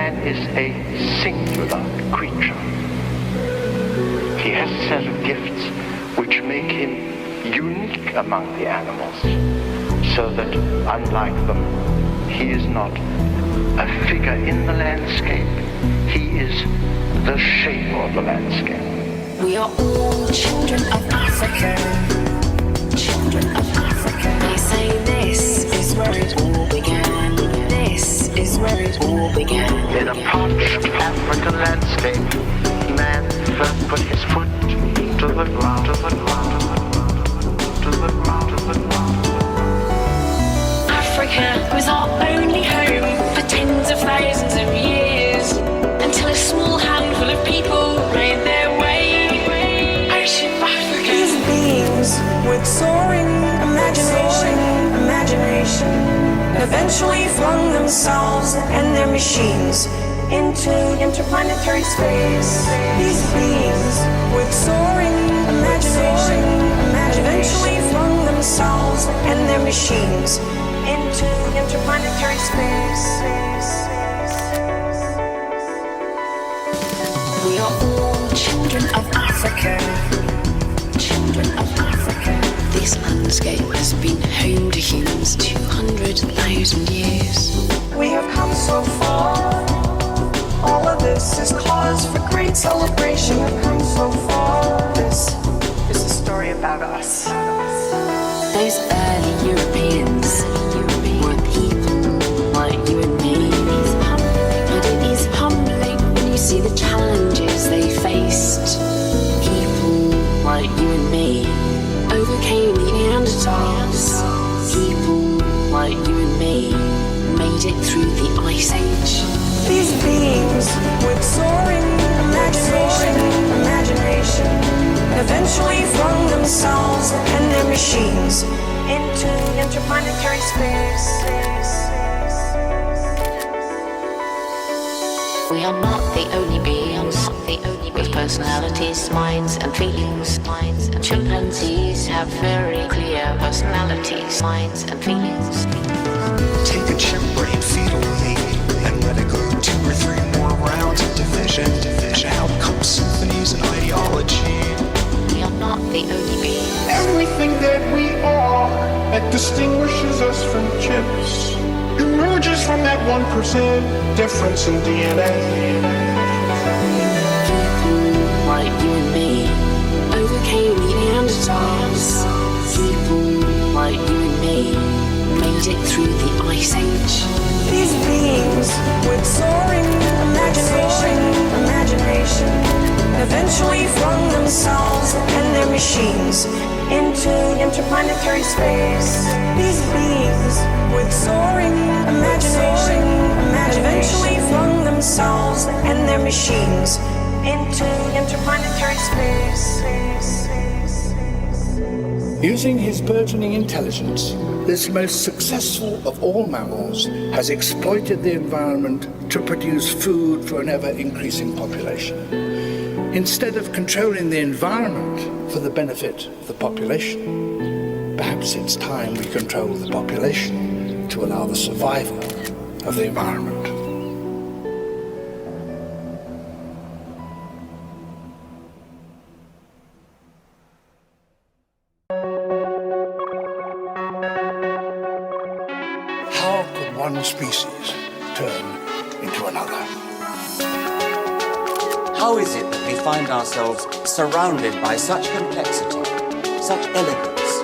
Man is a singular creature. He has a set of gifts which make him unique among the animals, so that, unlike them, he is not a figure in the landscape. He is the shape of the landscape. We are all children of Africa. Children of Africa. They say this is where it all began. This is where it all began. In a parched African landscape, man first put his foot to the ground, to the ground, to the ground, to the ground. Africa was our only home for tens of thousands of years, until a small handful of people made their way. Ocean of Africa. These beings with soaring imagination eventually flung themselves and their machines into interplanetary space. These beings with soaring imagination eventually flung themselves and their machines into interplanetary space. We are all children of Africa. Children of Africa. This landscape has been home to humans 200,000 years. We have come so far. All of this is cause for great celebration. We've come so far. This is a story about us. Those early Europeans were people like you and me. But it is humbling when you see the challenges they faced. People like you and me overcame the Neanderthals. People like you and me made it through the Ice Age. These beings with soaring imagination eventually flung themselves and their machines into interplanetary space. We are not the only beings with personalities, minds and feelings. Chimpanzees have very clear personalities, minds and feelings. Take a chimp brain, feed away, and let it go 2 or 3 more rounds of division. Out come symphonies and ideology. We are not the only beings. Everything that we are that distinguishes us from chimps emerges from that 1% difference in DNA. People like you and me overcame the Neanderthals. People like you and me made it through the Ice Age. These beings with soaring imagination eventually flung themselves and their machines into interplanetary space. These beings with soaring imagination eventually flung themselves and their machines into interplanetary space. Using his burgeoning intelligence, this most successful of all mammals has exploited the environment to produce food for an ever-increasing population. Instead of controlling the environment for the benefit of the population, perhaps it's time we control the population to allow the survival of the environment. How could one species turn into another? How is it that we find ourselves surrounded by such complexity, such elegance?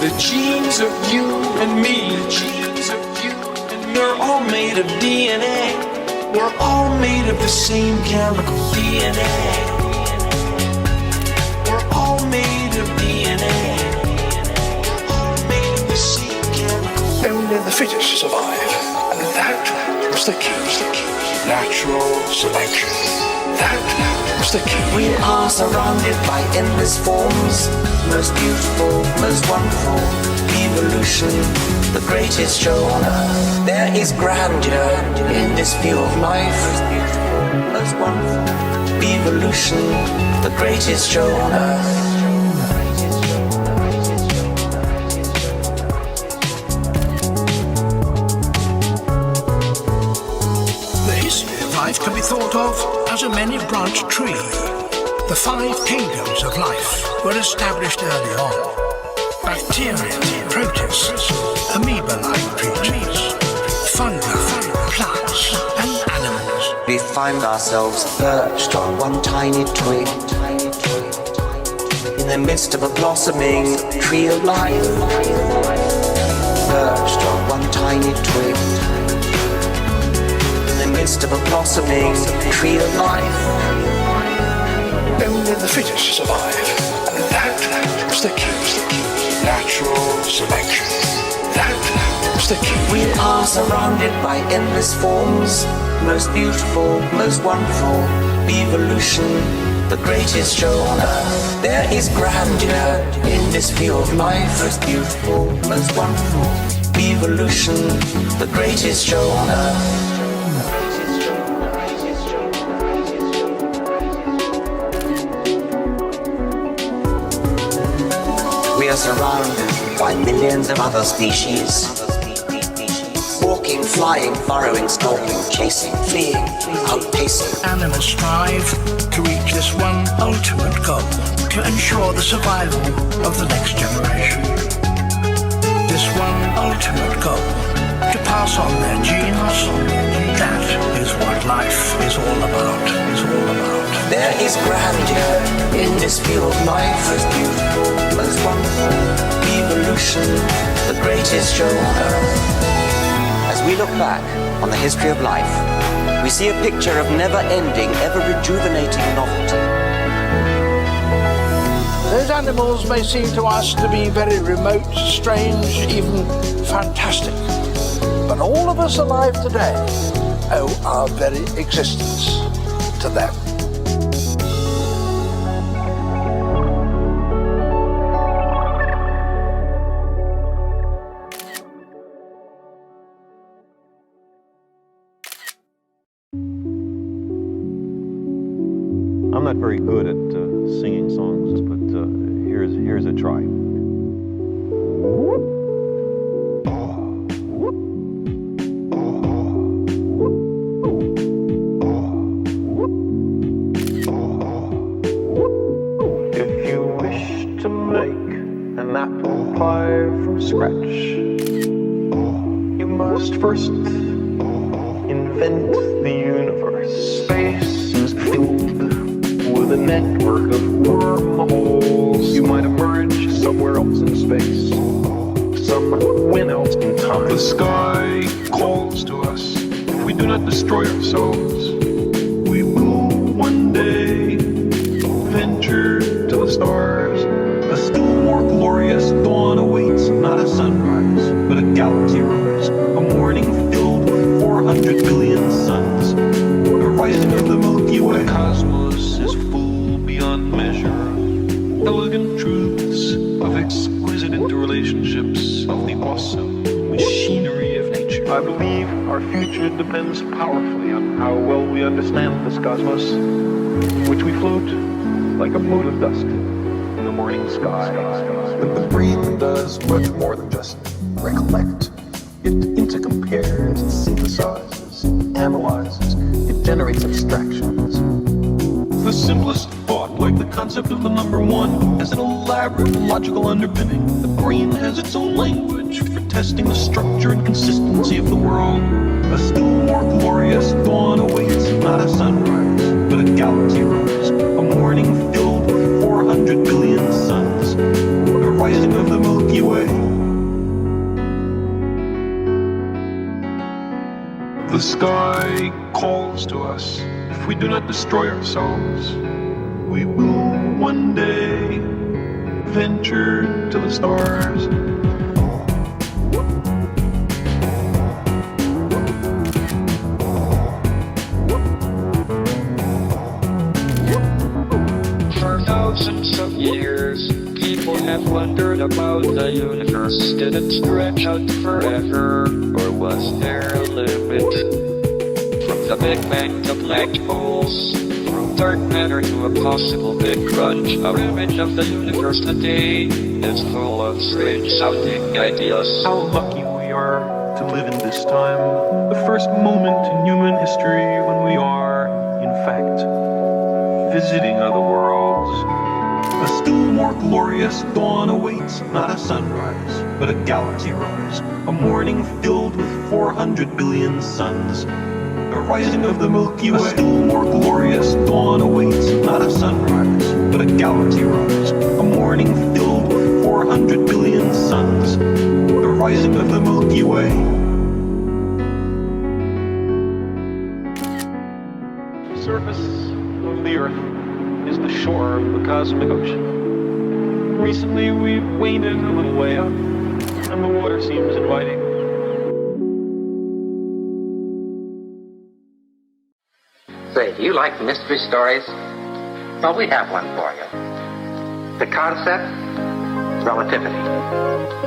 The genes of you and me, the genes of you and me, we're all made of DNA. We're all made of the same chemical DNA. We're all made of DNA. We're all made of the same chemical. Only the fittest survive, and that was the key. Natural selection. That was the key. We are surrounded by endless forms, most beautiful, most wonderful. Evolution, the greatest show on earth. There is grandeur in this view of life, most beautiful, most wonderful. Evolution, the greatest show on earth. The many-branched tree. The 5 kingdoms of life were established early on. Bacteria, protists, amoeba-like creatures, fungi, plants, and animals. We find ourselves perched on one tiny twig in the midst of a blossoming tree of life. Perched on one tiny twig in the midst of a blossoming tree of life. Only the fittest survive. And that's the key. Natural selection. That's the key. We are surrounded by endless forms, most beautiful, most wonderful. Evolution, the greatest show on earth. There is grandeur in this view of life, most beautiful, most wonderful. Evolution, the greatest show on earth. We are surrounded by millions of other species. Walking, flying, burrowing, stalking, chasing, fleeing, outpacing. Animals strive to reach this one ultimate goal, to ensure the survival of the next generation. This one ultimate goal, to pass on their genes. That is what life is all about, There is grandeur in this view of life, most beautiful, most wonderful. Evolution, the greatest show on earth. As we look back on the history of life, we see a picture of never-ending, ever-rejuvenating novelty. Those animals may seem to us to be very remote, strange, even fantastic. But all of us alive today owe our very existence to them. I'm not very good at singing songs, but here's a try. If you wish to make an apple pie from scratch, you must first invent the universe. Space is filled with a network of wormholes. You might emerge somewhere else in space, somewhere else in time. The sky calls to us. If we do not destroy ourselves, we will one day venture to the stars. A still more glorious dawn awaits, not a sunrise, but a galaxy rise. A morning filled with 400 billion suns. The rising of the Milky Way. The cosmos is full beyond measure of elegant truths, of exquisite interrelationships, of the awesome machinery of nature. I believe our future depends powerfully on how well we understand this cosmos, in which we float like a mote of dust in the morning sky. But the brain does much more than just recollect. It intercompares, it synthesizes, it analyzes, it generates abstractions. The simplest thought, like the concept of the number one, has an elaborate logical underpinning. The brain has its own language for testing the structure and consistency of the world. A still more glorious dawn awaits, not a sunrise, but a galaxy rise. A morning filled with 400 billion suns. The rising of the Milky Way. The sky calls to us. If we do not destroy ourselves, we will one day venture to the stars. For thousands of years, people have wondered about the universe. Did it stretch out forever, or was there a limit? From the Big Bang to black holes, from dark matter to a possible Big Crunch, our image of the universe today is full of strange-sounding ideas. How lucky we are to live in this time, the first moment in human history when we are, in effect. Visiting other worlds. A still more glorious dawn awaits, not a sunrise, but a galaxy rise. A morning filled with 400 billion suns. The rising of the Milky Way. A still more glorious dawn awaits, not a sunrise, but a galaxy rise. A morning filled with 400 billion suns. The rising of the Milky Way. The surface of the Earth is the shore of the cosmic ocean. Recently we've waded a little way up, and the water seems inviting. Say, do you like mystery stories? Well, we have one for you. The concept? Relativity.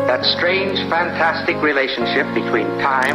That strange, fantastic relationship between time